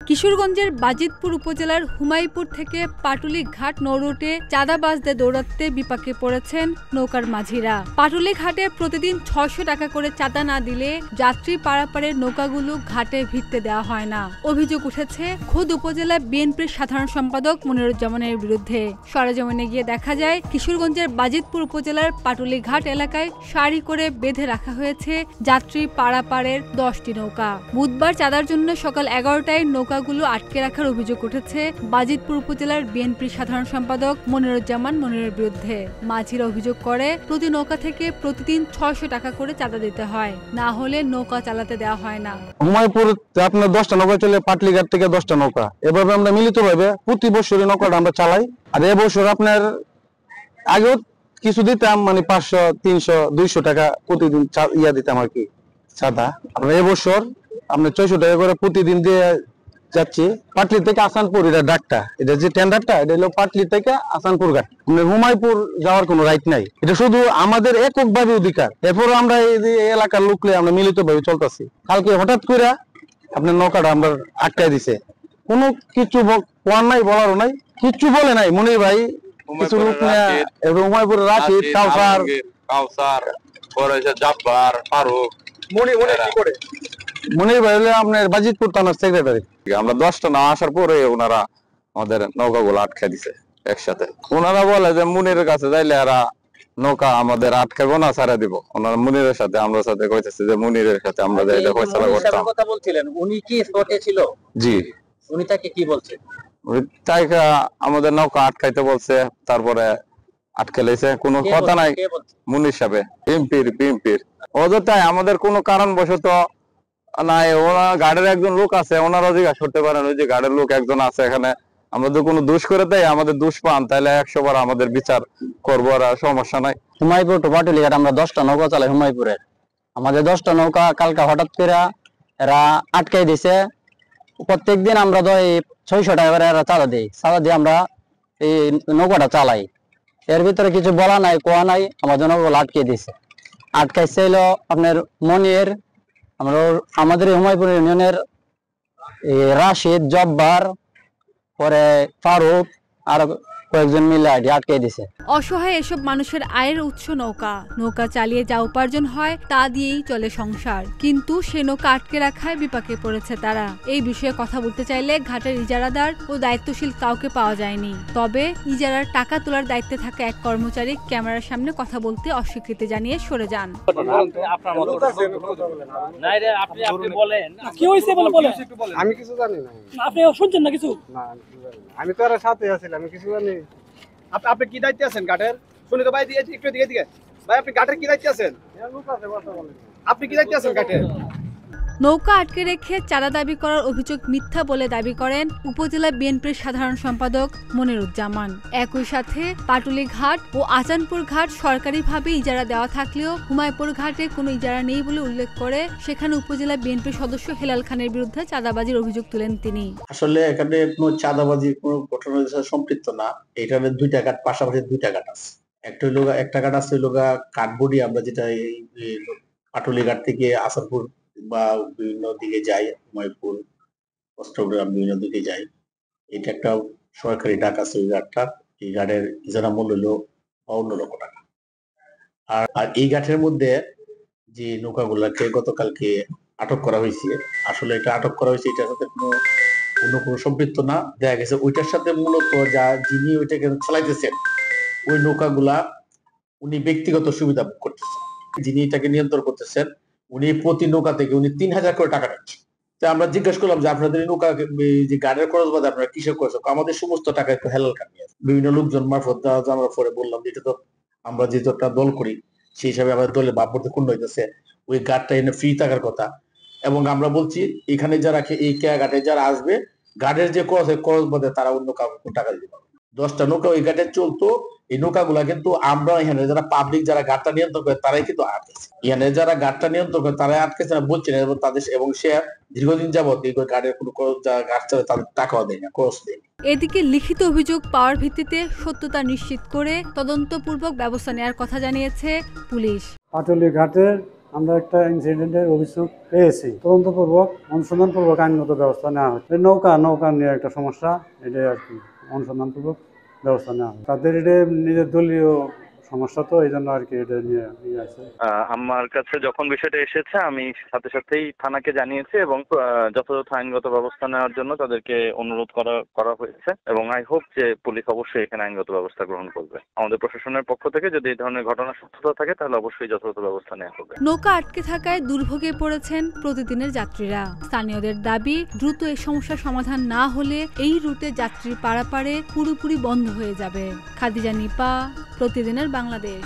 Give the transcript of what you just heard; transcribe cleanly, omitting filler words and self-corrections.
কিশোরগঞ্জের বাজিতপুর উপজেলার হুমায়ুপুর থেকে পাটুলি ঘাট নৌরুটে চাঁদাবাজদের দৌড়াতে বিপাকে পড়েছেন নৌকার মাঝিরা। পাটুলি ঘাটে প্রতিদিন ৬০০ টাকা করে চাঁদা না দিলে যাত্রী পারাপারের নৌকাগুলো ঘাটে ভিড়তে দেওয়া হয় না। অভিযোগ উঠেছে খোদ উপজেলা বিএনপির সাধারণ সম্পাদক মনিরুজ্জামানের বিরুদ্ধে। সরেজমিনে গিয়ে দেখা যায় কিশোরগঞ্জের বাজিতপুর উপজেলার পাটুলি ঘাট এলাকায় সারি করে বেঁধে রাখা হয়েছে যাত্রী পারাপারের ১০টি নৌকা। বুধবার চাঁদার জন্য সকাল ১১টায় নৌকাগুলো আটকে রাখার অভিযোগ উঠেছে বাজিতপুর উপজেলার বিএনপির সাধারণ সম্পাদক মনিরুজ্জামান মনিরের বিরুদ্ধে। মাঝিরা অভিযোগ করে প্রতি নৌকা থেকে প্রতিদিন ৬০০ টাকা করে চাঁদা দিতে হয়, না হলে নৌকা চালাতে দেওয়া হয় না। হুমায়ুপুর আপনার 10টা নৌকা চলে, পাটলিঘাট থেকে 10টা নৌকা, এভাবে আমরা মিলিতভাবে প্রতি বছরই নৌকাটা আমরা চালাই। আর এবছর আপনার আগেও কিছু দিতাম, মানে 500, 300, 200 টাকা প্রতিদিন দিতাম আর কি চাঁদা। আমরা এবছর আমরা 600 টাকা করে প্রতিদিন দিয়ে যাচ্ছি। পাটলি থেকে আসানপুর, এটা ডাকটা, এটা যে টেন্ডারটা, এটা হলো পাটলি থেকে আসানপুর ঘাট। হুমায়ুপুর যাওয়ার কোনো রাইট নাই, এটা শুধু আমাদের এককভাবে অধিকার। এরপর আমরা এই এলাকার লোকলে আমরা মিলিতভাবে চলতেছি। কালকে হঠাৎ করে আপনার নৌকাটা আমরা আটকায় দিছে, কোনো কিছু কোয়ার নাই, বলারও নাই, কিচ্ছু বলে নাই। মনির ভাই কিছু লোক হুমায়ুপুরের রাশিদ, কাউসার, জাব্বার, ফারুক, মনির ভাই হলে আপনার বাজিতপুর থানার সেক্রেটারি। আমরা 10টা না আসার পরে ওনারা আমাদের নৌকাগুলো আটকে দিছে একসাথে। ওনারা বলে যে মুনিরের কাছে যাইলে এরা নৌকা আমাদের আটকাবো না, ছাড়া দিব। ওনারা মুনিরের সাথে আমরা সাথে কইতেছে যে মুনিরের সাথে আমরা যাইলে ফয়সালা করতাম। কথা বলছিলেন, উনি কি স্পটে ছিল? জি, উনি তাকে কি বলছে? তাই আমাদের নৌকা আটকাইতে বলছে, তারপরে আটকে লেছে। কোনো কথা নাই মুনির সাহেব, বিএনপির ওদেরটাই আমাদের কোনো কারণবশত নাই। ওনার গাড়ির একজন লোক আছে, ওনারা জিজ্ঞাসা করতে পারেন, ওই যে গাড়ির লোক একজন আছে এখানে। আমরা তো কোনো দোষ করে দেয়, আমাদের দোষ পান তাহলে 100 বার আমাদের বিচার করবো, আর সমস্যা নাই। হুমায়ুপুর টু পাটুলিঘাট আমরা 10টা নৌকা চালাই হুমায়ুপুরের। আমাদের 10টা নৌকা কালকে হঠাৎ করে এরা আটকাই দিছে। প্রত্যেকদিন আমরা 600 টাকা করে এরা চাঁদা দিই, চাঁদা দিয়ে আমরা এই নৌকাটা চালাই। এর ভিতরে কিছু বলা নাই, কোয়া নাই, আমাদের নৌকাগুলো আটকে দিছে। আটকাইছে হলো আপনার মনির, আমাদের হুমায়ুপুর ইউনিয়নের রাশিদ, জব্বার, পরে ফারুক, আর কয়েকজন মিলে আটকে দিছে। অসহায় এসব মানুষের আয়ের উৎস নৌকা চালিয়ে যা উপার্জন হয় তা দিয়েই চলে সংসার, কিন্তু সে নৌকা আটকে রাখায় বিপাকে পড়েছে তারা। এই বিষয়ে কথা বলতে চাইলে ঘাটের ইজারাদার ও দায়িত্বশীল কাউকে পাওয়া যায়নি। তবে ইজারার টাকা তোলার দায়িত্বে থাকা এক কর্মচারী ক্যামেরার সামনে কথা বলতে অস্বীকৃতি জানিয়ে সরে যান। আমি কিছু জানি না। আপনি শুনছেন না কিছু? আমি তো আর সাথে আছিলাম, আমি কিছু জানি। আপনি কি দায়িত্বে আছেন ঘাটের? শুনি তো ভাই, একটু দিকে ভাই, আপনি ঘাটের কি দায়িত্বে আছেন? আপনি কি দায়িত্বে আছেন ঘাটের? নৌকা আটকে রেখে চাঁদা দাবি করার অভিযোগ মিথ্যা বলে দাবি করেন উপজেলা বিএনপির সাধারণ সম্পাদক মনিরুজ্জামান। একই সাথে পাটুলি ঘাট ও আচানপুর ঘাট সরকারিভাবে ইজারা দেওয়া থাকলেও হুমায়ুপুর ঘাটে কোনো ইজারা নেই বলে উল্লেখ করে সেখানে উপজেলা বিএনপির সদস্য হেলাল খানের বিরুদ্ধে চাঁদাবাজির অভিযোগ তুলেন তিনি। আসলে এখানে কোনো চাঁদাবাজির কোনো ঘটনার সাথে সম্পৃক্ত না। এখানে 2টা ঘাট, পাশাপাশি 2টা ঘাট আছে। একটা ঘাট আছে কাঠবুড়ি, আমরা যেটা এই পাটুলি ঘাট থেকে আসানপুর বা বিভিন্ন দিকে যাই, হুমায়ুপুর, অষ্টগ্রাম, বিভিন্ন দিকে যাই। এটা একটা সরকারি ডাক আছে ওই ঘাটটার। এই ঘাটের ইজারা মূল্য হলো 52 লক্ষ টাকা। আর এই ঘাটের মধ্যে যে নৌকাগুলাকে গতকালকে আটক করা হয়েছে, আসলে এটা আটক করা হয়েছে এটার সাথে কোনো সম্পৃক্ত না। দেখা গেছে ওইটার সাথে মূলত যিনি ওইটাকে চালাইতেছেন, ওই নৌকাগুলা উনি ব্যক্তিগত সুবিধা ভোগ করতেছেন। যিনি এটাকে নিয়ন্ত্রণ করতেছেন, উনি প্রতি নৌকা থেকে উনি 3000 করে টাকা নিচ্ছেন। তো আমরা জিজ্ঞাসা করলাম যে আপনাদের নৌকা যে গাড়ির খরচ বাদে আপনারা কিসের খরচ? আমাদের সমস্ত টাকা একটু হেলাল খান নিয়ে বিভিন্ন লোকজন মারফত জানার পরে বললাম যে এটা তো আমরা যেহেতু একটা দল করি, সেই হিসাবে আমাদের দলের ভাবমূর্তি ক্ষুণ্ণ হইতেছে। ওই ঘাটটা এনে ফ্রি থাকার কথা। এবং আমরা বলছি এখানে যারা এই ঘাটে যারা আসবে, ঘাটের যে খরচ বাদে তারা অন্য কাউকে টাকা দিতে পারবে। 10টা নৌকা ওই ঘাটে চলতো। এই নৌকাগুলা কিন্তু আমরা এখানে যারা পাবলিক, যারা ঘাটটা নিয়ন্ত্রণ করে তারাই কিন্তু আটকেছে। এখানে যারা ঘাটটা নিয়ন্ত্রণ করে তারাই আটকেছে না বলছি না, এবং তাদের এবং সে দীর্ঘদিন যাবত এই ঘাটের কোনো ঘাট চালে তাদের টাকাও দেয় না, খরচ দেয় না। এদিকে লিখিত অভিযোগ পাওয়ার ভিত্তিতে সত্যতা নিশ্চিত করে তদন্তপূর্বক ব্যবস্থা নেওয়ার কথা জানিয়েছে পুলিশ। পাটুলি ঘাটের আমরা একটা ইনসিডেন্টের অভিযোগ পেয়েছি, তদন্তপূর্বক অনুসন্ধানপূর্বক আইনগত ব্যবস্থা নেওয়া হচ্ছে। নৌকা নিয়ে একটা সমস্যা, এটাই আর কি অনুসন্ধানপূর্বক ব্যবস্থা নেওয়া হয়। তাদের এটা নিজের দলীয় সমস্যা, তো এই জন্য আর কি এটা নিয়ে আছে। আমার কাছে যখন বিষয়টা এসেছে আমি সাথে সাথেই থানাকে জানিয়েছি এবং যথাযথ আইনগত ব্যবস্থা নেওয়ার জন্য তাদেরকে অনুরোধ করা হয়েছে এবং আই হোপ যে পুলিশ অবশ্যই এখানে আইনগত ব্যবস্থা গ্রহণ করবে। আমাদের প্রশাসনের পক্ষ থেকে যদি এই ধরনের ঘটনা সত্যতা থাকে তাহলে অবশ্যই যথাযথ ব্যবস্থা নেওয়া হবে। নৌকা আটকে থাকায় দুর্ভোগে পড়েছেন প্রতিদিনের যাত্রীরা। স্থানীয়দের দাবি, দ্রুত এই সমস্যার সমাধান না হলে এই রুটে যাত্রী পারাপারে পুরোপুরি বন্ধ হয়ে যাবে। খাদিজা নিপা, প্রতিদিনের বাংলাদেশ।